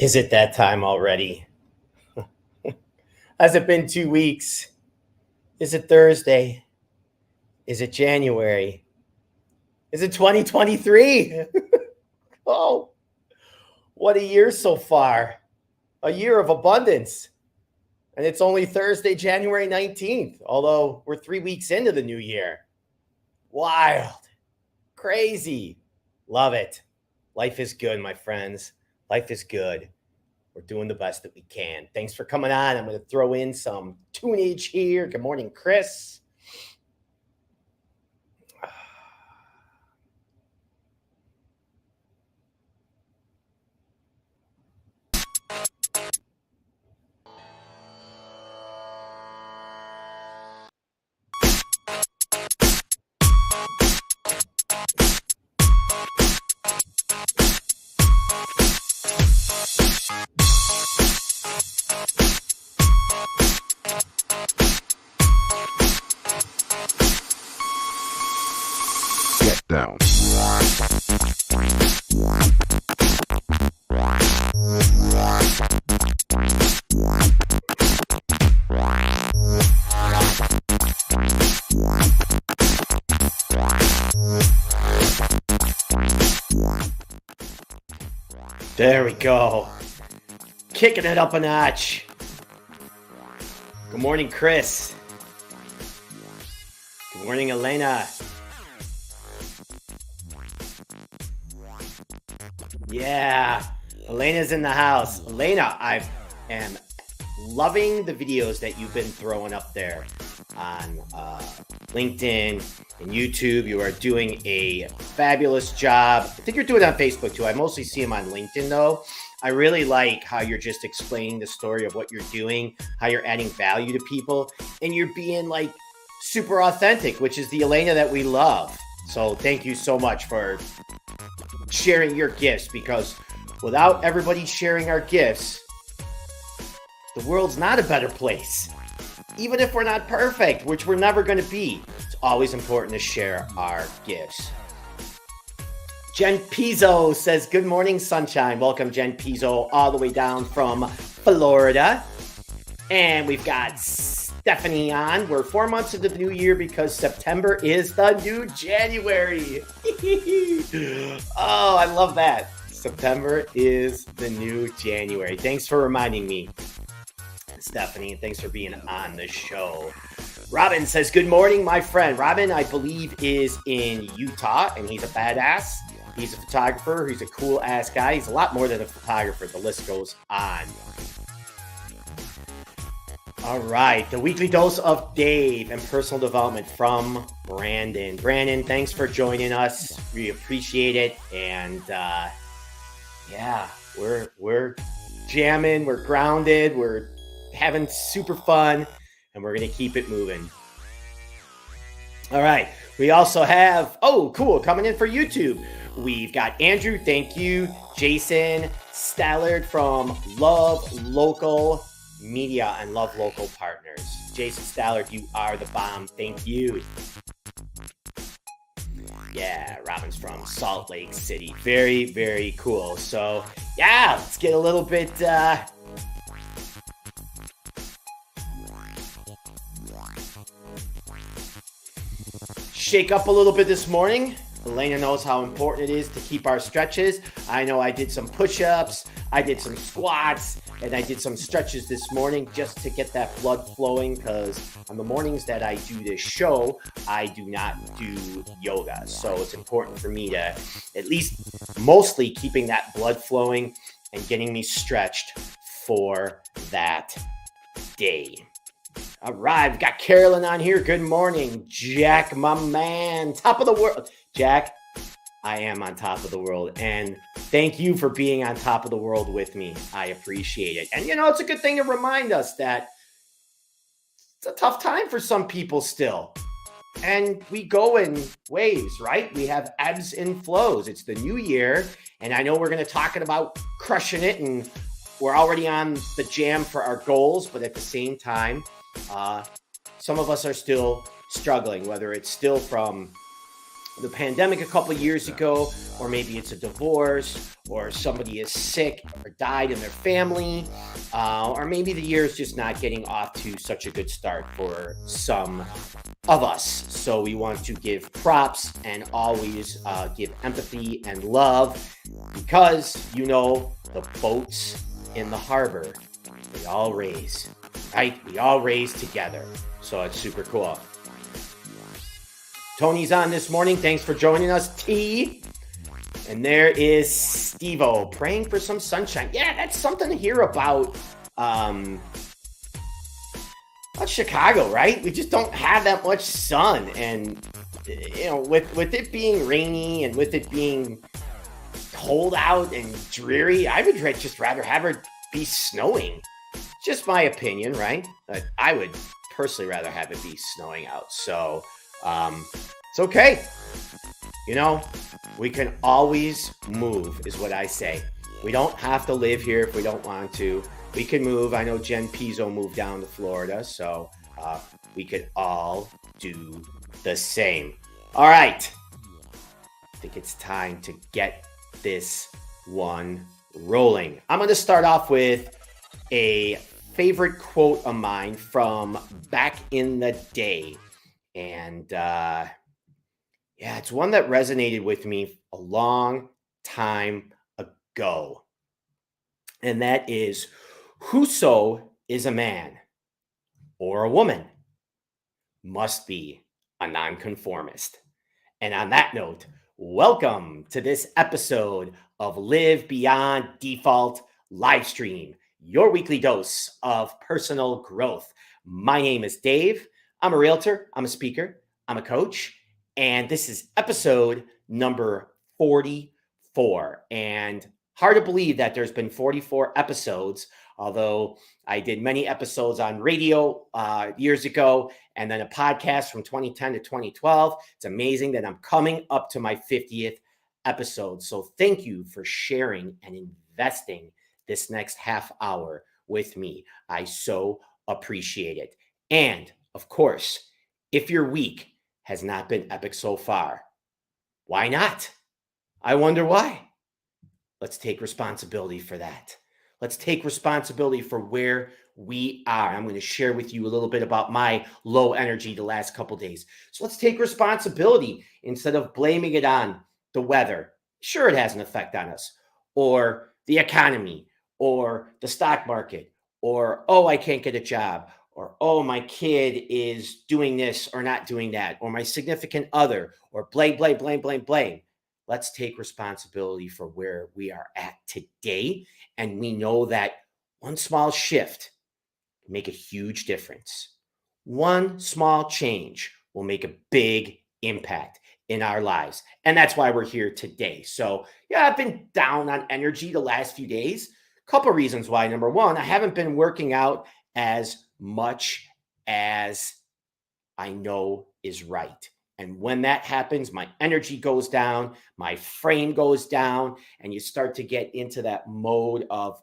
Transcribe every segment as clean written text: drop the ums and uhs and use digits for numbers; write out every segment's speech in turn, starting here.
Is it that time already? Has it been 2 weeks? Is it Thursday? Is it January? Is it 2023? Oh, what a year so far. A year of abundance. And it's only Thursday, January 19th, although we're 3 weeks into the new year. Wild. Crazy. Love it. Life is good, my friends. Life is good. We're doing the best that we can. Thanks for coming on. I'm going to throw in some tunage here. Good morning, Chris. Get down. There we go. Kicking it up a notch. Good morning, Chris. Good morning, Elena. Yeah, Elena's in the house. Elena, I am loving the videos that you've been throwing up there on LinkedIn and YouTube. You are doing a fabulous job. I think you're doing it on Facebook too. I mostly see them on LinkedIn though. I really like how you're just explaining the story of what you're doing, how you're adding value to people, and you're being like super authentic, which is the Elena that we love. So thank you so much for sharing your gifts, because without everybody sharing our gifts, the world's not a better place. Even if we're not perfect, which we're never going to be, it's always important to share our gifts. Jen Pizzo says, good morning, sunshine. Welcome, Jen Pizzo, all the way down from Florida. And we've got Stephanie on. We're 4 months into the new year because September is the new January. Oh, I love that. September is the new January. Thanks for reminding me, Stephanie, and thanks for being on the show. Robin says, good morning, my friend. Robin, I believe, is in Utah, and he's a badass. He's a photographer. He's a cool-ass guy. He's a lot more than a photographer. The list goes on. All right, the weekly dose of Dave and personal development from Brandon. Brandon, thanks for joining us. We appreciate it. And yeah, we're jamming, we're grounded, we're having super fun, and we're gonna keep it moving. All right, we also have, oh, cool, coming in for YouTube. We've got Andrew, thank you. Jason Stallard from Love Local Media and Love Local Partners. Jason Stallard, you are the bomb. Thank you. Yeah, Robin's from Salt Lake City. Very, very cool. So, yeah, let's get a little bit shake up a little bit this morning. Elena knows how important it is to keep our stretches. I know I did some push-ups, I did some squats, and I did some stretches this morning just to get that blood flowing, because on the mornings that I do this show, I do not do yoga. So it's important for me to at least mostly keeping that blood flowing and getting me stretched for that day. All right, we've got Carolyn on here. Good morning, Jack, my man. Top of the world. Jack, I am on top of the world. And thank you for being on top of the world with me. I appreciate it. And, you know, it's a good thing to remind us that it's a tough time for some people still. And we go in waves, right? We have ebbs and flows. It's the new year. And I know we're going to talk about crushing it. And we're already on the jam for our goals. But at the same time, some of us are still struggling, whether it's still from the pandemic a couple of years ago, or maybe it's a divorce, or somebody is sick or died in their family, or maybe the year is just not getting off to such a good start for some of us. So we want to give props and always give empathy and love, because the boats in the harbor, we all raise, right? We all raise together. So it's super cool. Tony's on this morning. Thanks for joining us, T. And there is Steve-O praying for some sunshine. Yeah, that's something to hear about Chicago, right? We just don't have that much sun. And, with it being rainy and with it being cold out and dreary, I would just rather have it be snowing. Just my opinion, right? But I would personally rather have it be snowing out. So, it's okay. We can always move, is what I say. We don't have to live here if we don't want to. We can move. I know Jen Pizzo moved down to Florida, so we could all do the same. All right. I think it's time to get this one rolling. I'm going to start off with a favorite quote of mine from back in the day. And it's one that resonated with me a long time ago. And that is, whoso is a man or a woman must be a nonconformist. And on that note, welcome to this episode of Live Beyond Default LiveStream, your weekly dose of personal growth. My name is Dave. I'm a realtor. I'm a speaker. I'm a coach. And this is episode number 44. And hard to believe that there's been 44 episodes, although I did many episodes on radio years ago, and then a podcast from 2010 to 2012. It's amazing that I'm coming up to my 50th episode. So thank you for sharing and investing this next half hour with me. I so appreciate it. And of course, if your week has not been epic so far, why not? I wonder why. Let's take responsibility for that. Let's take responsibility for where we are. I'm going to share with you a little bit about my low energy the last couple of days. So let's take responsibility instead of blaming it on the weather. Sure, it has an effect on us, or the economy, or the stock market, or, oh, I can't get a job, or, oh, my kid is doing this or not doing that, or my significant other, or blame. Let's take responsibility for where we are at today. And we know that one small shift can make a huge difference. One small change will make a big impact in our lives. And that's why we're here today. So, I've been down on energy the last few days. Couple reasons why. Number one, I haven't been working out as much as I know is right. And when that happens, my energy goes down, my frame goes down, and you start to get into that mode of,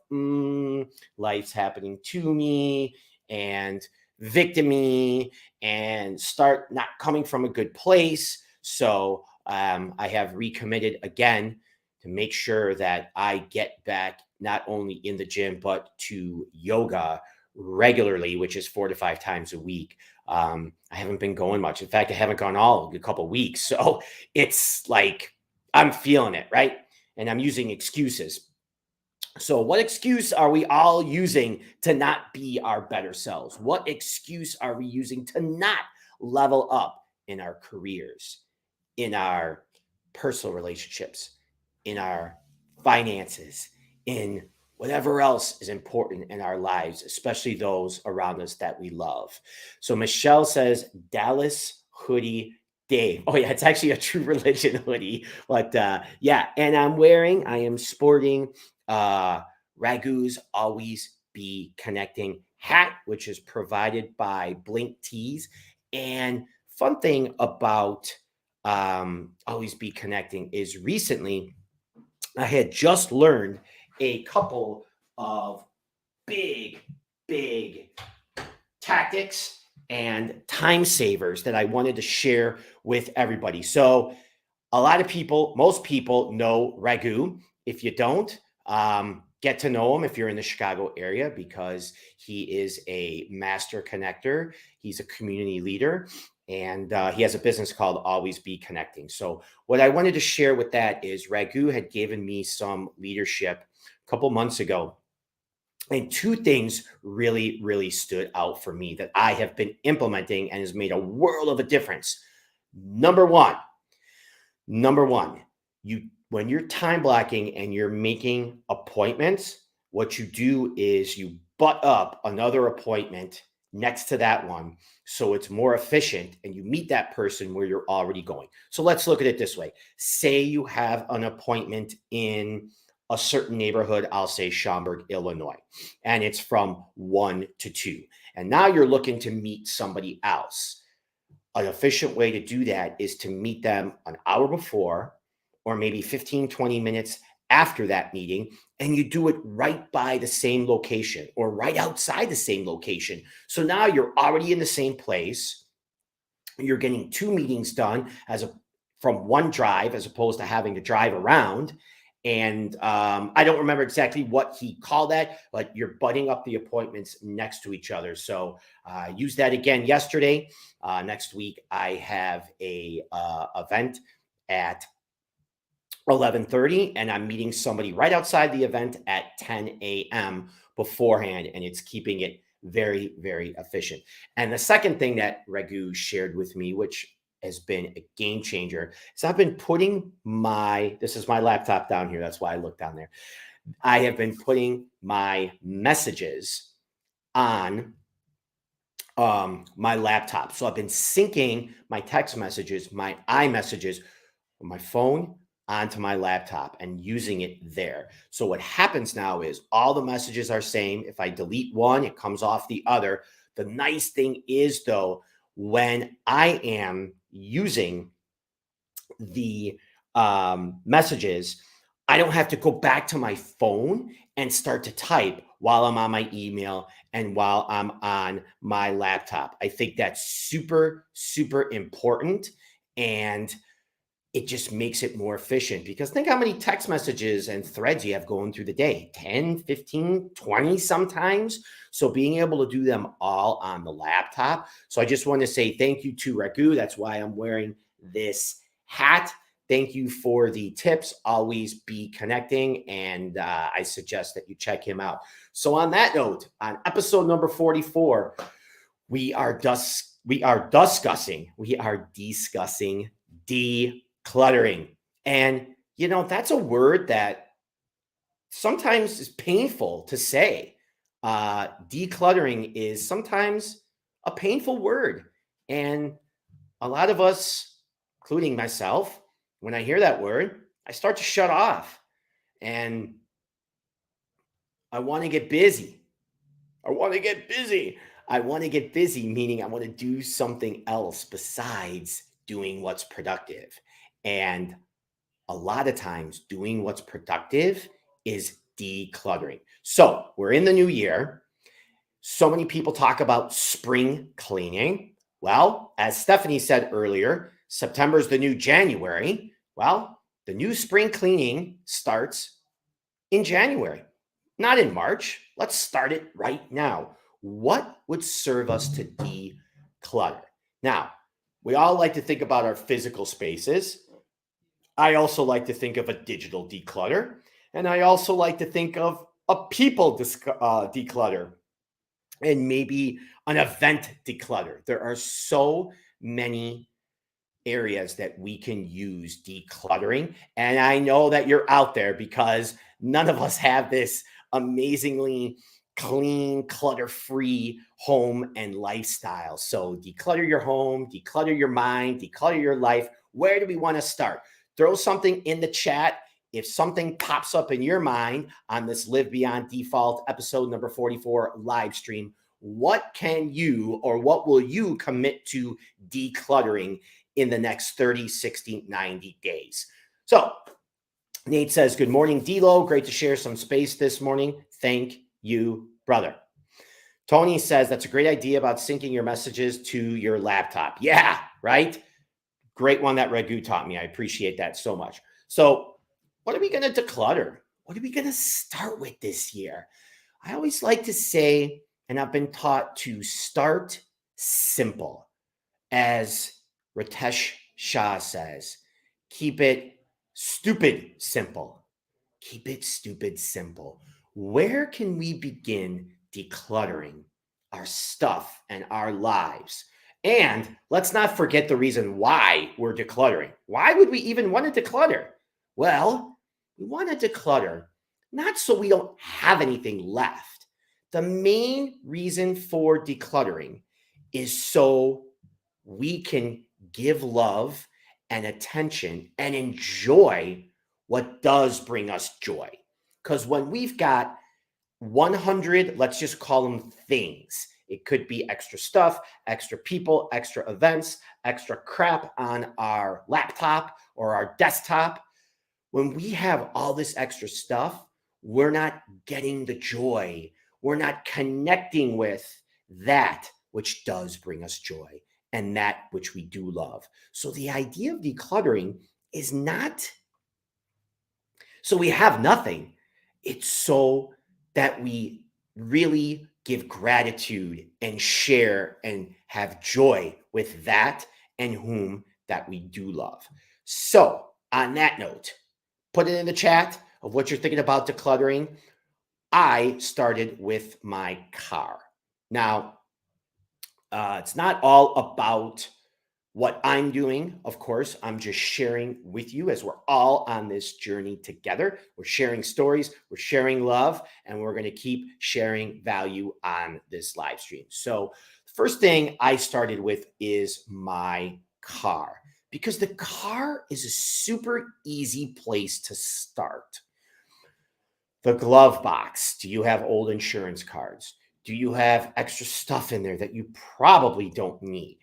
life's happening to me, and victimy, and start not coming from a good place. So I have recommitted again to make sure that I get back not only in the gym, but to yoga regularly, which is 4 to 5 times a week. I haven't been going much. In fact, I haven't gone a couple of weeks. So it's like, I'm feeling it, right? And I'm using excuses. So what excuse are we all using to not be our better selves? What excuse are we using to not level up in our careers, in our personal relationships, in our finances, in whatever else is important in our lives, especially those around us that we love? So Michelle says, Dallas hoodie Dave. Oh yeah, it's actually a True Religion hoodie. But and I am sporting Ragu's Always Be Connecting hat, which is provided by Blink Tees. And fun thing about Always Be Connecting is recently I had just learned a couple of big tactics and time savers that I wanted to share with everybody. So a lot of people, most people know Raghu. If you don't, get to know him if you're in the Chicago area, because he is a master connector. He's a community leader, and he has a business called Always Be Connecting. So what I wanted to share with that is Raghu had given me some leadership a couple months ago. And two things really, really stood out for me that I have been implementing and has made a world of a difference. Number one, when you're time blocking and you're making appointments, what you do is you butt up another appointment next to that one, so it's more efficient, and you meet that person where you're already going. So let's look at it this way. Say you have an appointment in a certain neighborhood, I'll say Schaumburg, Illinois, and it's from 1 to 2. And now you're looking to meet somebody else. An efficient way to do that is to meet them an hour before, or maybe 15, 20 minutes after that meeting, and you do it right by the same location or right outside the same location. So now you're already in the same place. You're getting 2 meetings done from one drive, as opposed to having to drive around. And I don't remember exactly what he called that, but you're butting up the appointments next to each other. So use that again yesterday. Next week, I have a event at 11:30, and I'm meeting somebody right outside the event at 10 a.m. beforehand, and it's keeping it very, very efficient. And the second thing that Raghu shared with me, which has been a game changer, is I've been putting this is my laptop down here. That's why I look down there. I have been putting my messages on my laptop. So I've been syncing my text messages, my iMessages, from my phone onto my laptop and using it there. So what happens now is all the messages are same. If I delete one, it comes off the other. The nice thing is, though, when I am using the messages, I don't have to go back to my phone and start to type while I'm on my email and while I'm on my laptop. I think that's super, super important. And it just makes it more efficient, because think how many text messages and threads you have going through the day, 10, 15, 20 sometimes. So being able to do them all on the laptop. So I just want to say thank you to Raghu. That's why I'm wearing this hat. Thank you for the tips. Always be connecting. And I suggest that you check him out. So on that note, on episode number 44, we are discussing decluttering. And, that's a word that sometimes is painful to say. Decluttering is sometimes a painful word. And a lot of us, including myself, when I hear that word, I start to shut off. And I want to get busy. I want to get busy, meaning I want to do something else besides doing what's productive. And a lot of times doing what's productive is decluttering. So we're in the new year. So many people talk about spring cleaning. Well, as Stephanie said earlier, September is the new January. Well, the new spring cleaning starts in January, not in March. Let's start it right now. What would serve us to declutter? Now, we all like to think about our physical spaces. I also like to think of a digital declutter, and I also like to think of a people declutter, and maybe an event declutter. There are so many areas that we can use decluttering, and I know that you're out there, because none of us have this amazingly clean, clutter-free home and lifestyle. So declutter your home, declutter your mind, declutter your life. Where do we want to start? Throw something in the chat. If something pops up in your mind on this Live Beyond Default episode number 44 live stream, what will you commit to decluttering in the next 30, 60, 90 days? So Nate says, good morning, D-Lo. Great to share some space this morning. Thank you, brother. Tony says, that's a great idea about syncing your messages to your laptop. Yeah, right? Great one that Ragu taught me. I appreciate that so much. So what are we going to declutter? What are we going to start with this year? I always like to say, and I've been taught to start simple. As Ritesh Shah says, keep it stupid simple. Keep it stupid simple. Where can we begin decluttering our stuff and our lives? And let's not forget the reason why we're decluttering. Why would we even want to declutter? Well, we want to declutter not so we don't have anything left. The main reason for decluttering is so we can give love and attention and enjoy what does bring us joy. Because when we've got 100, let's just call them things, it could be extra stuff, extra people, extra events, extra crap on our laptop or our desktop. When we have all this extra stuff, we're not getting the joy. We're not connecting with that which does bring us joy and that which we do love. So the idea of decluttering is not so we have nothing. It's so that we really give gratitude and share and have joy with that and whom that we do love. So on that note, put it in the chat of what you're thinking about decluttering. I started with my car. Now, it's not all about what I'm doing. Of course, I'm just sharing with you as we're all on this journey together. We're sharing stories, we're sharing love, and we're going to keep sharing value on this live stream. So, the first thing I started with is my car, because the car is a super easy place to start. The glove box. Do you have old insurance cards? Do you have extra stuff in there that you probably don't need?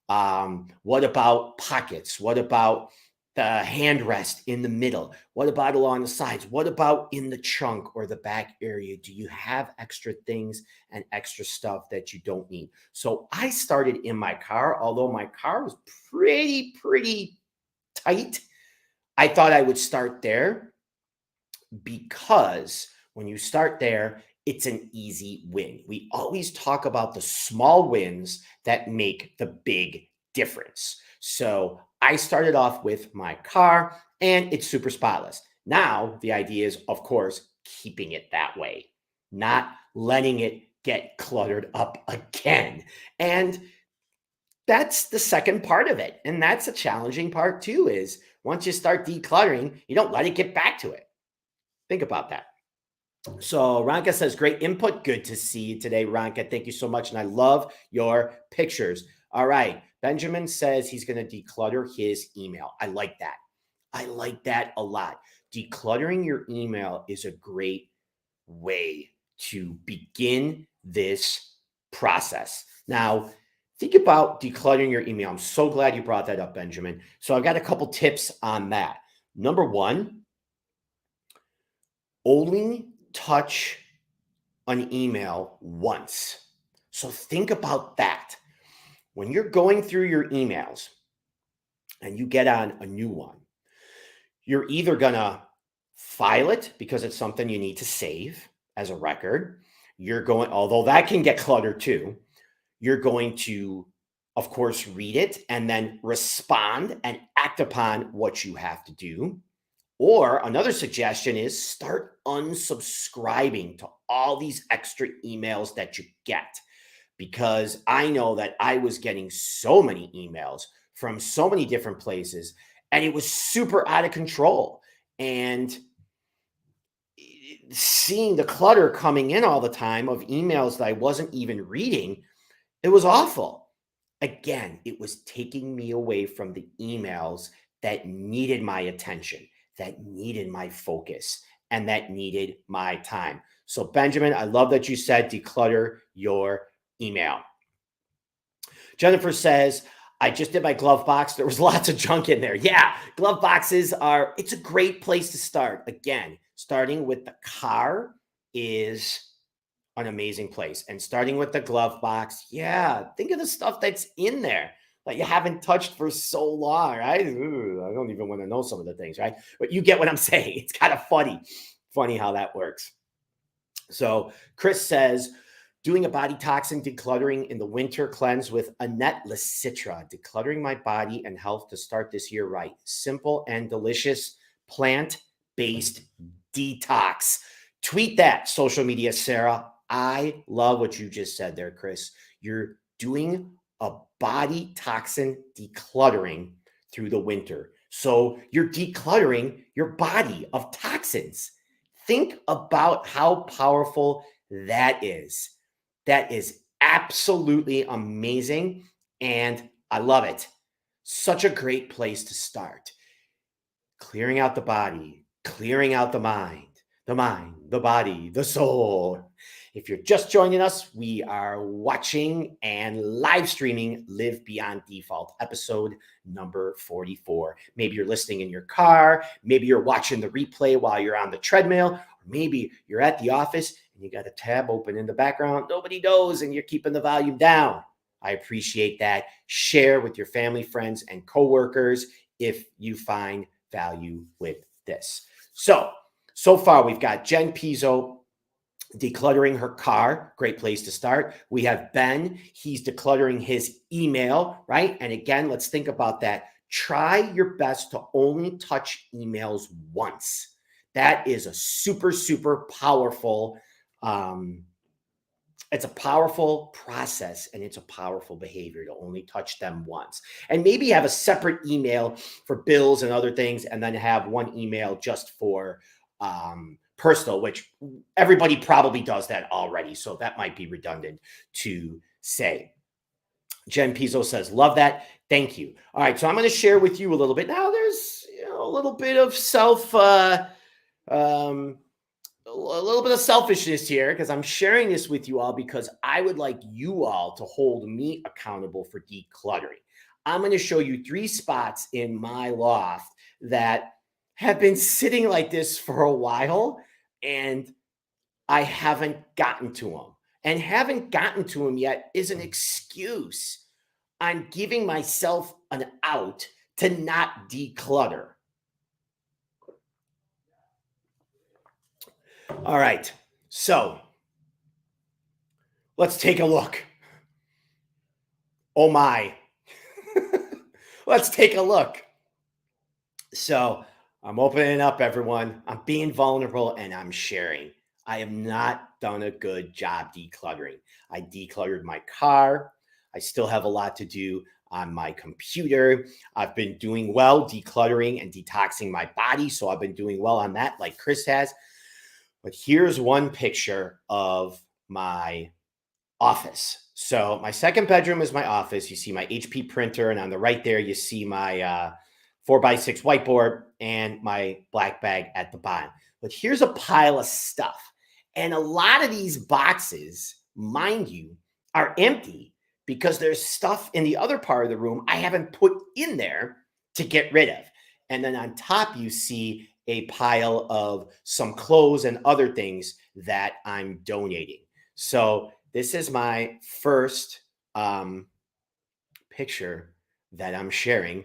What about pockets? What about the handrest in the middle? What about along the sides? What about in the trunk or the back area? Do you have extra things and extra stuff that you don't need? So I started in my car, although my car was pretty tight. I thought I would start there because when you start there, it's an easy win. We always talk about the small wins that make the big difference. So I started off with my car and it's super spotless. Now, the idea is, of course, keeping it that way, not letting it get cluttered up again. And that's the second part of it. And that's a challenging part too, is once you start decluttering, you don't let it get back to it. Think about that. So Ranka says, great input. Good to see you today, Ranka. Thank you so much. And I love your pictures. All right. Benjamin says he's going to declutter his email. I like that. I like that a lot. Decluttering your email is a great way to begin this process. Now, think about decluttering your email. I'm so glad you brought that up, Benjamin. So I've got a couple tips on that. Number one, only touch an email once. So think about that. When you're going through your emails and you get on a new one, you're either going to file it because it's something you need to save as a record. You're going, although that can get cluttered too, you're going to, of course, read it and then respond and act upon what you have to do. Or another suggestion is start unsubscribing to all these extra emails that you get, because I know that I was getting so many emails from so many different places and it was super out of control. And seeing the clutter coming in all the time of emails that I wasn't even reading, it was awful. Again, it was taking me away from the emails that needed my attention, that needed my focus, and that needed my time. So Benjamin, I love that you said declutter your email. Jennifer says, I just did my glove box. There was lots of junk in there. Yeah, glove boxes it's a great place to start. Again, starting with the car is an amazing place. And starting with the glove box, yeah, think of the stuff that's in there. that you haven't touched for so long, right? Ooh, I don't even want to know some of the things, right? But you get what I'm saying. It's kind of funny how that works. So Chris says, doing a body toxin decluttering in the winter cleanse with Annette Lecitra, decluttering my body and health to start this year right. Simple and delicious plant-based detox. Tweet that, social media, Sarah. I love what you just said there, Chris. You're doing a body toxin decluttering through the winter. So you're decluttering your body of toxins. Think about how powerful that is. That is absolutely amazing. And I love it. Such a great place to start. Clearing out the body, clearing out the mind, the body, the soul. If you're just joining us, we are watching and live streaming Live Beyond Default, episode number 44. Maybe you're listening in your car. Maybe you're watching the replay while you're on the treadmill. Or maybe you're at the office and you got a tab open in the background. Nobody knows and you're keeping the volume down. I appreciate that. Share with your family, friends, and coworkers if you find value with this. So far we've got Jen Pizzo decluttering her car. Great place to start. We have Ben. He's decluttering his email, right? And again, let's think about that. Try your best to only touch emails once. That is a super, super powerful, it's a powerful process and it's a powerful behavior to only touch them once. And maybe have a separate email for bills and other things, and then have one email just for personal, which everybody probably does that already. So that might be redundant to say. Jen Pizzo says, love that. Thank you. All right. So I'm going to share with you a little bit. Now there's a little bit of a little bit of selfishness here, because I'm sharing this with you all because I would like you all to hold me accountable for decluttering. I'm going to show you 3 spots in my loft that have been sitting like this for a while and I haven't gotten to them. And haven't gotten to them yet is an excuse. I'm giving myself an out to not declutter. All right, so let's take a look. Oh my. Let's take a look. So I'm opening up, everyone. I'm being vulnerable and I'm sharing. I have not done a good job decluttering. I decluttered my car. I still have a lot to do on my computer. I've been doing well decluttering and detoxing my body. So I've been doing well on that, like Chris has. But here's one picture of my office. So my second bedroom is my office. You see my HP printer, and on the right there, you see my 4x6 whiteboard and my black bag at the bottom. But here's a pile of stuff. And a lot of these boxes, mind you, are empty because there's stuff in the other part of the room I haven't put in there to get rid of. And then on top, you see a pile of some clothes and other things that I'm donating. So this is my first picture that I'm sharing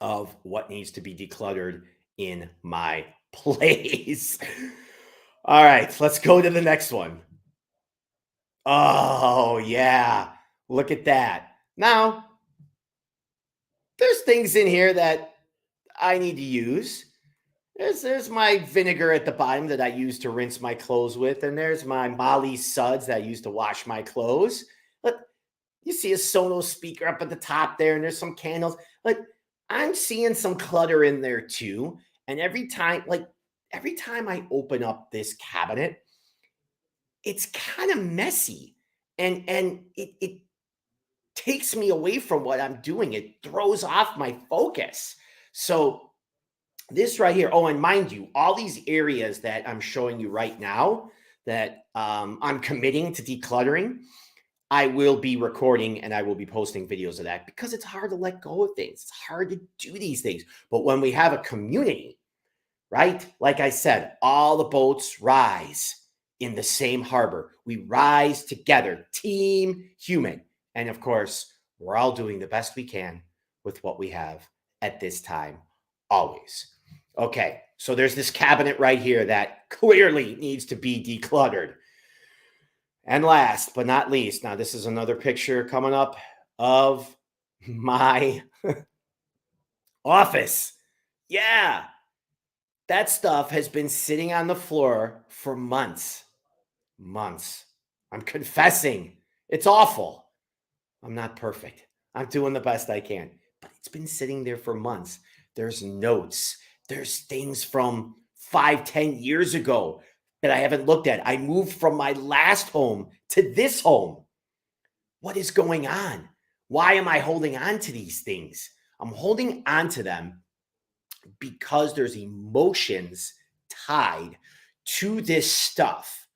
of what needs to be decluttered in my place. All right, let's go to the next one. Oh, yeah. Look at that. Now, there's things in here that I need to use. There's my vinegar at the bottom that I use to rinse my clothes with. And there's my Molly suds that I use to wash my clothes. But you see a Sonos speaker up at the top there, and there's some candles. Like, I'm seeing some clutter in there too. And every time I open up this cabinet, it's kind of messy. And it takes me away from what I'm doing. It throws off my focus. So this right here. Oh, and mind you, all these areas that I'm showing you right now that I'm committing to decluttering, I will be recording and I will be posting videos of that, because it's hard to let go of things. It's hard to do these things. But when we have a community, right? Like I said, all the boats rise in the same harbor. We rise together, team human. And of course, We're all doing the best we can with what we have at this time, always. Okay, so there's this cabinet right here that clearly needs to be decluttered. And last but not least, now this is another picture coming up of my office. Yeah, that stuff has been sitting on the floor for months. Months. I'm confessing. It's awful. I'm not perfect. I'm doing the best I can, but it's been sitting there for months. There's notes. There's things from 5, 10 years ago that I haven't looked at. I moved from my last home to this home. What is going on? Why am I holding on to these things? I'm holding on to them because there's emotions tied to this stuff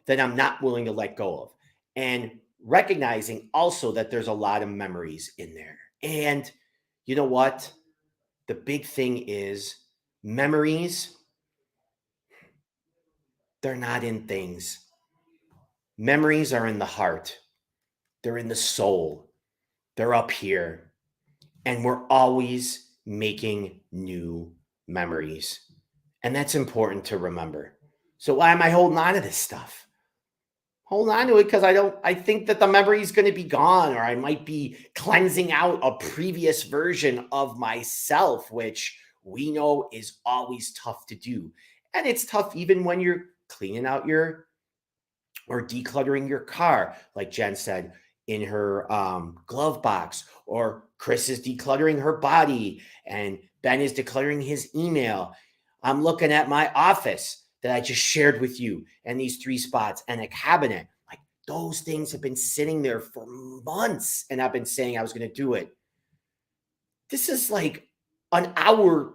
that I'm not willing to let go of. And recognizing also that there's a lot of memories in there. And you know what? The big thing is memories, they're not in things. Memories are in the heart. They're in the soul. They're up here. And we're always making new memories. And that's important to remember. So why am I holding on to this stuff? Hold on to it because I think that the memory is going to be gone, or I might be cleansing out a previous version of myself, which we know is always tough to do. And it's tough even when you're cleaning out or decluttering your car, like Jen said, in her glove box, or Chris is decluttering her body, and Ben is decluttering his email. I'm looking at my office that I just shared with you, and these 3 spots and a cabinet. Like, those things have been sitting there for months, and I've been saying I was going to do it. This is like an hour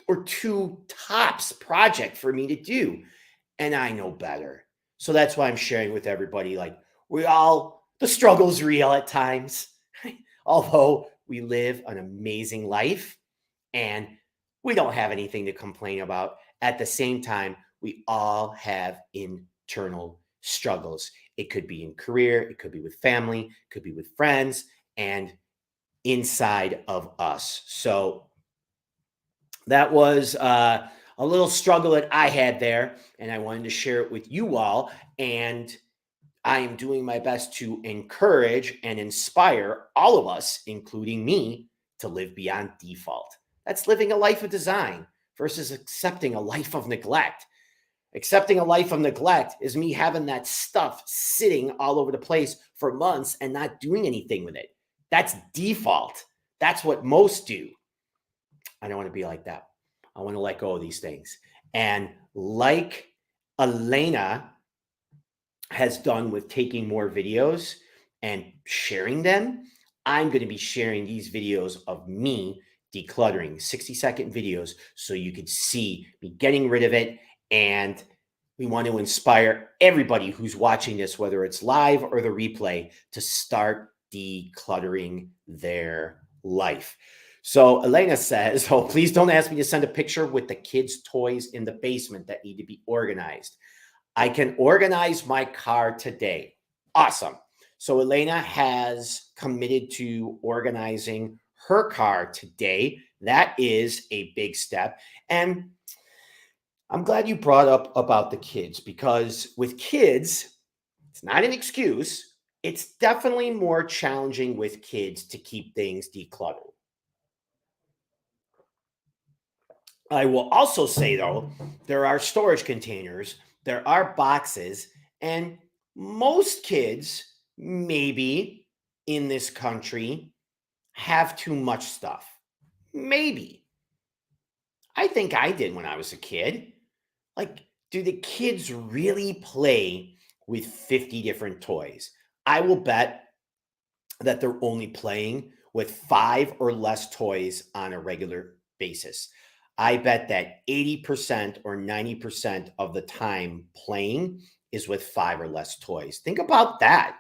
or 2 tops project for me to do, and I know better. So that's why I'm sharing with everybody. Like, the struggle's real at times, although we live an amazing life and we don't have anything to complain about. At the same time, we all have internal struggles. It could be in career, it could be with family, it could be with friends, and inside of us. So that was a little struggle that I had there, and I wanted to share it with you all. And I am doing my best to encourage and inspire all of us, including me, to live beyond default. That's living a life of design versus accepting a life of neglect. Accepting a life of neglect is me having that stuff sitting all over the place for months and not doing anything with it. That's default. That's what most do. I don't want to be like that. I want to let go of these things. And like Elena has done with taking more videos and sharing them, I'm going to be sharing these videos of me decluttering, 60-second videos, so you could see me getting rid of it. And we want to inspire everybody who's watching this, whether it's live or the replay, to start decluttering their life. So Elena says, oh, please don't ask me to send a picture with the kids' toys in the basement that need to be organized. I can organize my car today. Awesome. So Elena has committed to organizing her car today. That is a big step. And I'm glad you brought up about the kids, because with kids, it's not an excuse. It's definitely more challenging with kids to keep things decluttered. I will also say, though, there are storage containers, there are boxes, and most kids, maybe in this country, have too much stuff. Maybe. I think I did when I was a kid. Like, do the kids really play with 50 different toys? I will bet that they're only playing with 5 or less toys on a regular basis. I bet that 80% or 90% of the time playing is with 5 or less toys. Think about that.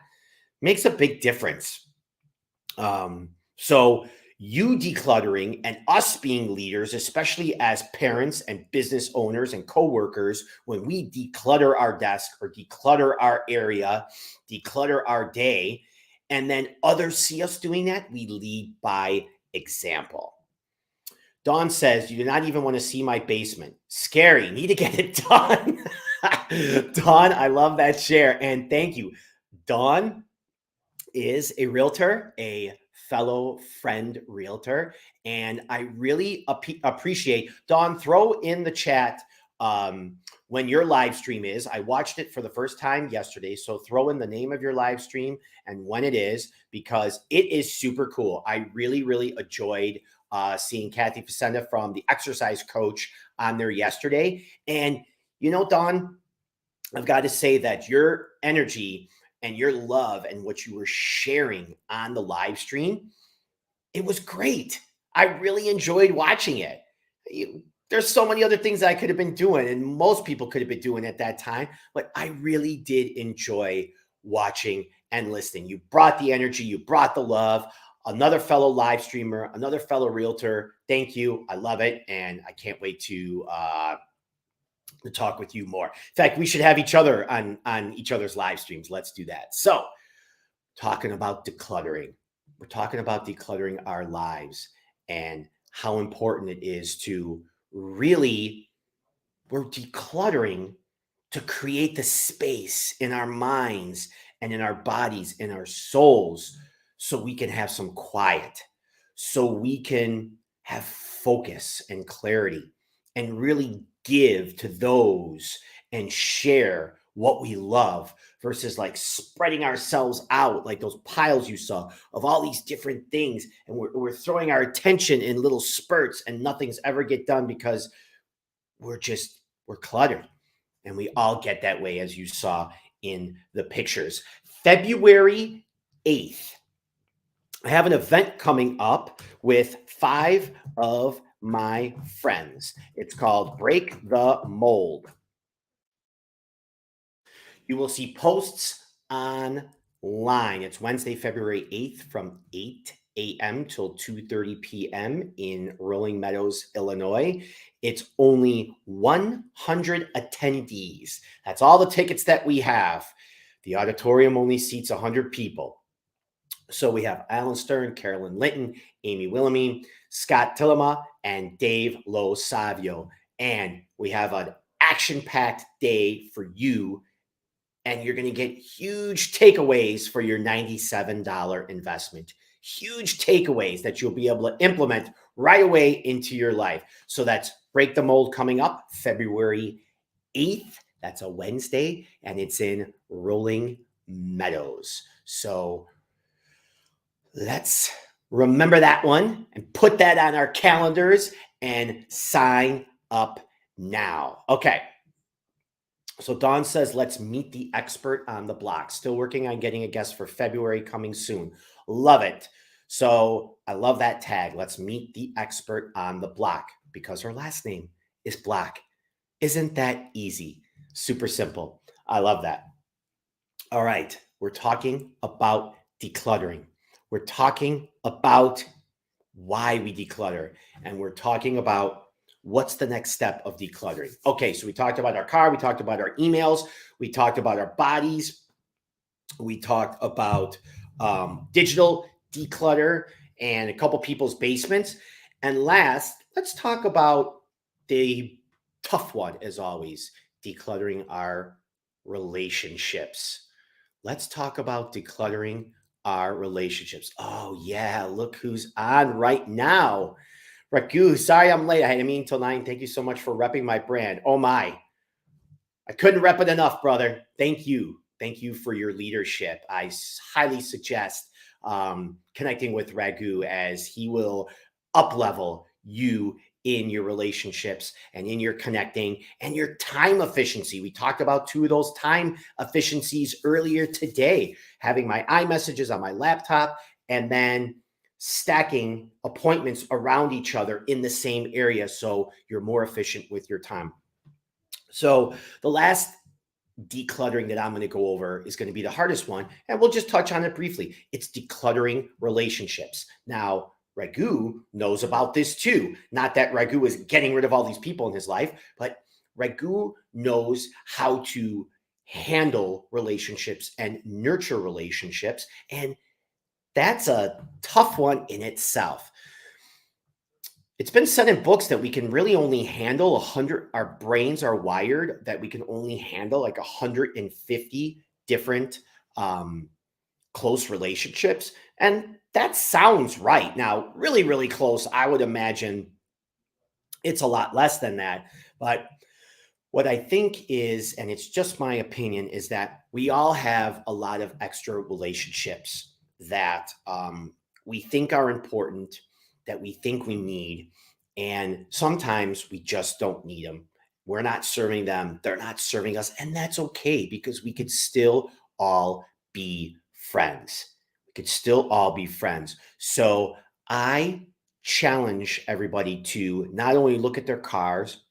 Makes a big difference. So you decluttering and us being leaders, especially as parents and business owners and coworkers, when we declutter our desk or declutter our area, declutter our day, and then others see us doing that, we lead by example. Dawn says, you do not even want to see my basement. Scary. Need to get it done. Dawn, I love that share. And thank you. Dawn is a realtor, a fellow friend realtor. And I really appreciate, Dawn, throw in the chat when your live stream is. I watched it for the first time yesterday. So throw in the name of your live stream and when it is, because it is super cool. I really, really enjoyed seeing Kathy Facenda from the Exercise Coach on there yesterday. And, you know, Dawn, I've got to say that your energy and your love and what you were sharing on the live stream, it was great. I really enjoyed watching it. There's so many other things that I could have been doing and most people could have been doing at that time, but I really did enjoy watching and listening. You brought the energy, you brought the love. Another fellow live streamer, another fellow realtor. Thank you. I love it. And I can't wait to talk with you more. In fact, we should have each other on each other's live streams. Let's do that. So talking about decluttering, we're talking about decluttering our lives and how important it is to really, we're decluttering to create the space in our minds and in our bodies, in our souls, so we can have some quiet, so we can have focus and clarity and really give to those and share what we love versus like spreading ourselves out like those piles you saw of all these different things. And we're throwing our attention in little spurts and nothing's ever get done because we're cluttered. And we all get that way, as you saw in the pictures. February 8th. I have an event coming up with 5 of my friends. It's called Break the Mold. You will see posts online. It's Wednesday, February 8th from 8 a.m. till 2:30 p.m. in Rolling Meadows, Illinois. It's only 100 attendees. That's all the tickets that we have. The auditorium only seats 100 people. So we have Alan Stern, Carolyn Linton, Amy Wilhelmine, Scott Tillema, and Dave Lo Savio. And we have an action-packed day for you. And you're going to get huge takeaways for your $97 investment. Huge takeaways that you'll be able to implement right away into your life. So that's Break the Mold coming up February 8th. That's a Wednesday, and it's in Rolling Meadows. So let's remember that one and put that on our calendars and sign up now. Okay. So Dawn says, let's meet the expert on the block. Still working on getting a guest for February, coming soon. Love it. So I love that tag. Let's meet the expert on the block because her last name is Block. Isn't that easy? Super simple. I love that. All right. We're talking about decluttering. We're talking about why we declutter. And we're talking about what's the next step of decluttering. Okay, so we talked about our car. We talked about our emails. We talked about our bodies. We talked about digital declutter and a couple people's basements. And last, let's talk about the tough one, as always, decluttering our relationships. Let's talk about decluttering our relationships. Oh, yeah, look who's on right now. Ragu, sorry I'm late. I didn't mean till 9. Thank you so much for repping my brand. Oh, my. I couldn't rep it enough, brother. Thank you. Thank you for your leadership. I highly suggest connecting with Ragu as he will up-level you in your relationships and in your connecting and your time efficiency. We talked about 2 of those time efficiencies earlier today, having my iMessages on my laptop and then stacking appointments around each other in the same area so you're more efficient with your time. So the last decluttering that I'm going to go over is going to be the hardest one, and we'll just touch on it briefly. It's decluttering relationships. Now, Ragu knows about this too. Not that Ragu is getting rid of all these people in his life, but Ragu knows how to handle relationships and nurture relationships and that's a tough one in itself. It's been said in books that we can really only handle 100, our brains are wired that we can only handle like 150 different close relationships. And that sounds right. Now, really, really close, I would imagine it's a lot less than that. But what I think is, and it's just my opinion, is that we all have a lot of extra relationships that we think are important, that we think we need. And sometimes we just don't need them. We're not serving them. They're not serving us. And that's okay because we could still all be friends. We could still all be friends. So I challenge everybody to not only look at their cars,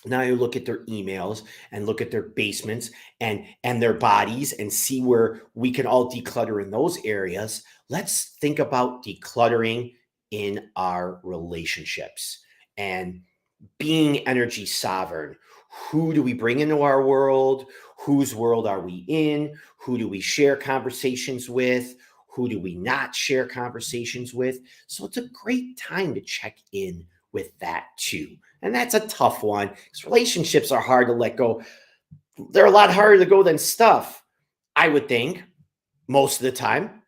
now you look at their emails and look at their basements and their bodies and see where we can all declutter in those areas. Let's think about decluttering in our relationships and being energy sovereign. Who do we bring into our world? Whose world are we in? Who do we share conversations with? Who do we not share conversations with? So it's a great time to check in with that too. And that's a tough one because relationships are hard to let go. They're a lot harder to go than stuff, I would think, most of the time.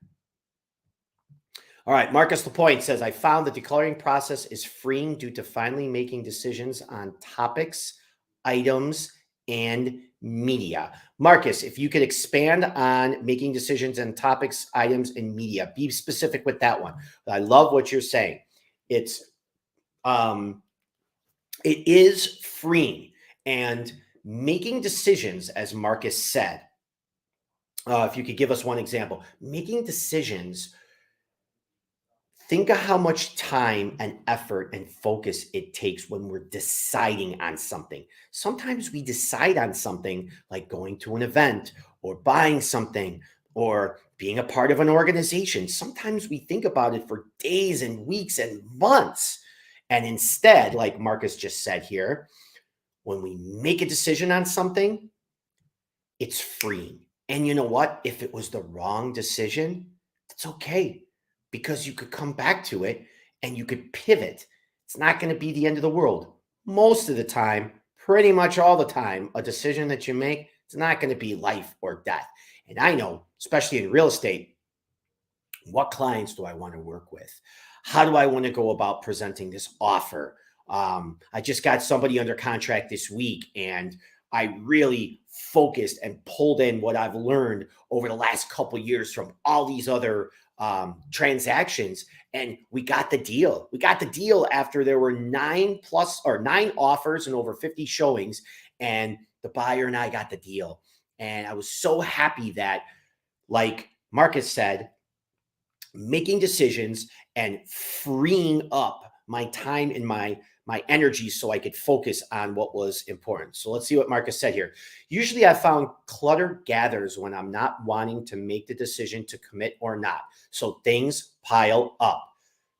All right, Marcus Lapointe says, I found the decluttering process is freeing due to finally making decisions on topics, items, and media. Marcus, if you could expand on making decisions on topics, items, and media, be specific with that one. I love what you're saying. It is freeing and making decisions, as Marcus said. If you could give us one example, making decisions. Think of how much time and effort and focus it takes when we're deciding on something. Sometimes we decide on something like going to an event or buying something or being a part of an organization. Sometimes we think about it for days and weeks and months. And instead, like Marcus just said here, when we make a decision on something, it's freeing. And you know what? If it was the wrong decision, it's okay because you could come back to it and you could pivot. It's not going to be the end of the world. Most of the time, pretty much all the time, a decision that you make, it's not going to be life or death. And I know, especially in real estate, what clients do I want to work with? How do I want to go about presenting this offer? I just got somebody under contract this week and I really focused and pulled in what I've learned over the last couple of years from all these other transactions. And we got the deal. We got the deal after there were 9 offers and over 50 showings. And the buyer and I got the deal. And I was so happy that, like Marcus said, making decisions and freeing up my time and my energy so I could focus on what was important. So let's see what Marcus said here. Usually I found clutter gathers when I'm not wanting to make the decision to commit or not. So things pile up.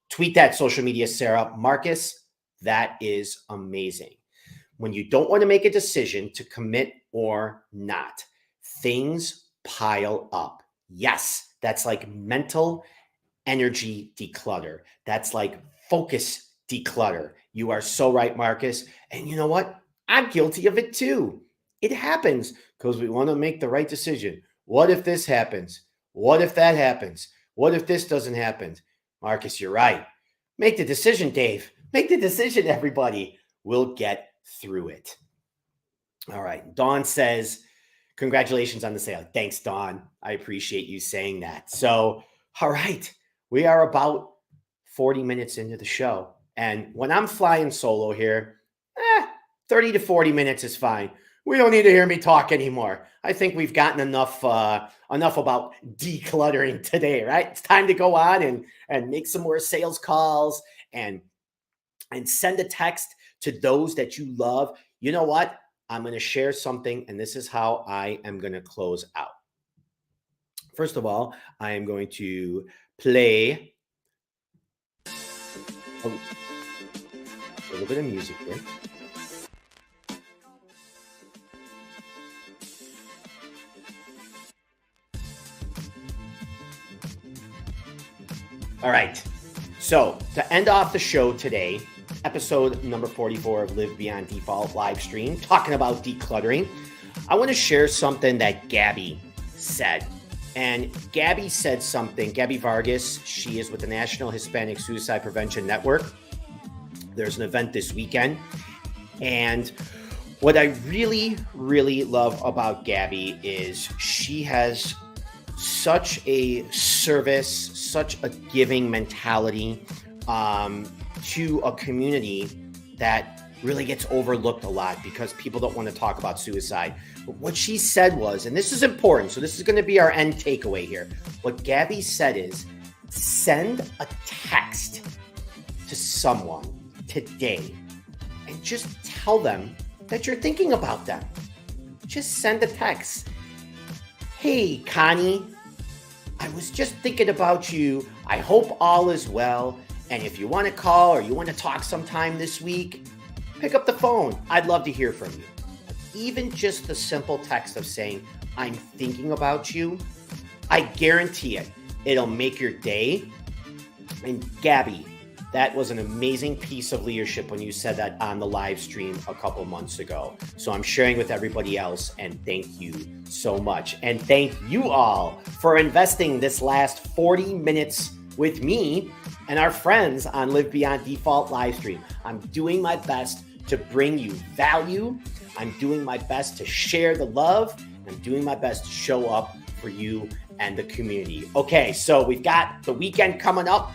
Tweet that, social media, Sarah. Marcus, that is amazing. When you don't want to make a decision to commit or not, things pile up. Yes, that's like mental energy declutter. That's like focus declutter. You are so right, Marcus. And you know what? I'm guilty of it too. It happens because we want to make the right decision. What if this happens? What if that happens? What if this doesn't happen? Marcus, you're right. Make the decision, Dave. Make the decision, everybody. We'll get through it. All right. Dawn says, congratulations on the sale. Thanks, Dawn. I appreciate you saying that. So, all right. We are about 40 minutes into the show. And when I'm flying solo here, 30 to 40 minutes is fine. We don't need to hear me talk anymore. I think we've gotten enough about decluttering today, right? It's time to go on and make some more sales calls and send a text to those that you love. You know what? I'm going to share something, and this is how I am going to close out. First of all, I am going to play a little bit of music here. All right. So to end off the show today, episode number 44 of Live Beyond Default Livestream, talking about decluttering, I want to share something that Gabby said. And Gabby said something, Gabby Vargas, she is with the National Hispanic Suicide Prevention Network. There's an event this weekend. And what I really, really love about Gabby is she has such a service, such a giving mentality to a community that really gets overlooked a lot because people don't want to talk about suicide. But what she said was, and this is important, so this is going to be our end takeaway here. What Gabby said is, send a text to someone today and just tell them that you're thinking about them. Just send a text. Hey, Connie, I was just thinking about you. I hope all is well. And if you want to call or you want to talk sometime this week, pick up the phone. I'd love to hear from you. Even just the simple text of saying, I'm thinking about you, I guarantee it. It'll make your day. And Gabby, that was an amazing piece of leadership when you said that on the live stream a couple months ago. So I'm sharing with everybody else, and thank you so much. And thank you all for investing this last 40 minutes with me and our friends on Live Beyond Default Livestream. I'm doing my best to bring you value. I'm doing my best to share the love. I'm doing my best to show up for you and the community. Okay, so we've got the weekend coming up.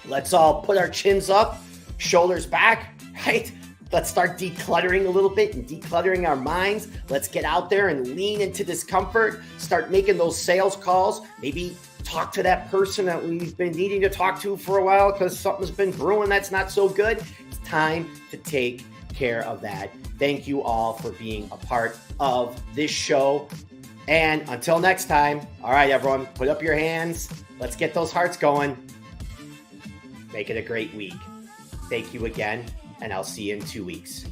Let's all put our chins up, shoulders back, right? Let's start decluttering a little bit and decluttering our minds. Let's get out there and lean into discomfort. Start making those sales calls. Maybe talk to that person that we've been needing to talk to for a while because something's been brewing that's not so good. It's time to take care of that. Thank you all for being a part of this show. And until next time, all right, everyone, put up your hands. Let's get those hearts going. Make it a great week. Thank you again, and I'll see you in 2 weeks.